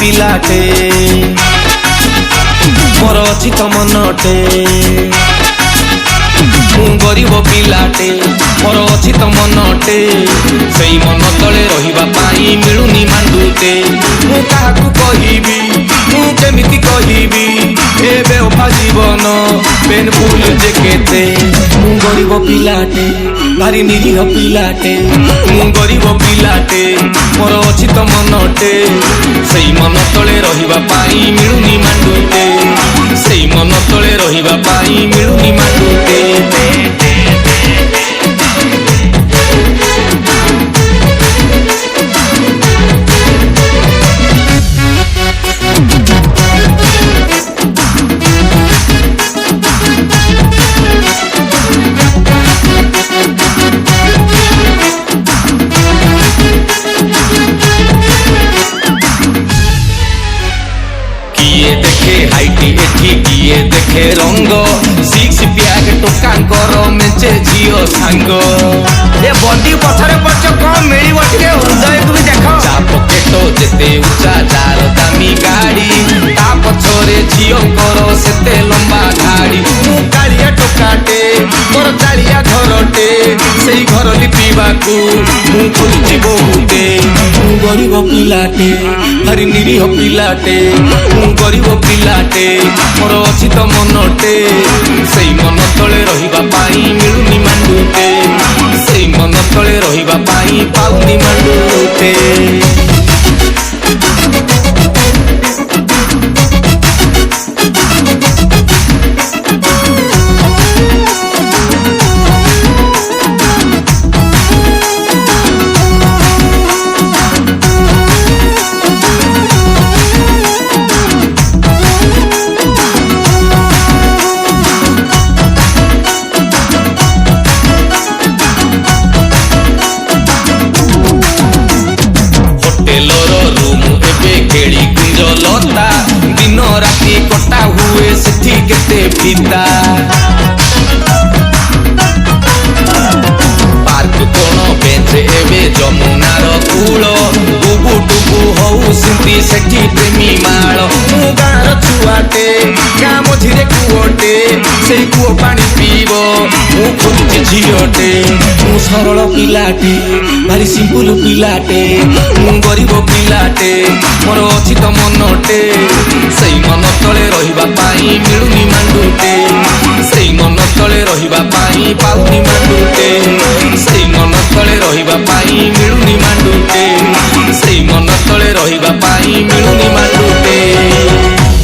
पिलाटे मोर अछि तो मनटे मु गरीब पिलाटे मोर अछि तो मनटे सेई मन तले रहिबा पाई मिलुनी मांडुटे मु काहाकू कहिबी मु केमिति कहिबी ए बेवफा जीवन पेनफुल जे केते मु गरीब पिलाटे भारी निरीह पिलाटे मु गरीब पिलाटे मोर अछि तो मनटे सेई मन तले रहिबा पाई मिलुनी मांडुटे सेई मन तले रहिबा पाई मिलुनी मांडुटे किए देखे हाइटी एठी किए देखे रंग सिक्स प्याक टोकांकर मेचे झियो सांग ए बॉडी पथरे पछ कम मिली बटे हृदय को भी देखो चा पकेट जेते ऊंचा जार दामी गाड़ी ता पछरे झियो करो सेते लंबा गाड़ी मु कालिया टोकाटे मोर चालिया घरटे सेई घर लिपिबाकू मु खोलुची बहुते मु गरीब पिलाटे हरि निरीह पिलाटे मु गरीब पिलाटे मोर अछि तो मनटे सेई मन तले रहिबा पाई मिलुनी मांडुटे सेई मन तले रहिबा पाई पाउनी मांडुटे लता दिन राति कटा हुए सेठी केते फिता पार्क कोण बेंच एबे जमुनार कूल डुबु डुबु हऊ सिंती सेठी प्रेमी माल मु गाँर छुआटे गाँ मझिरे कुओटे से कुओ पानी पीब मु खोजुची झियोटे मु सरल पिलाटे भारी सिंपल पिलाटे मु गरीब पिलाटे मोर अछि तो मनटे सेई मन तले रहिबा पाई मिलुनी मांडुटे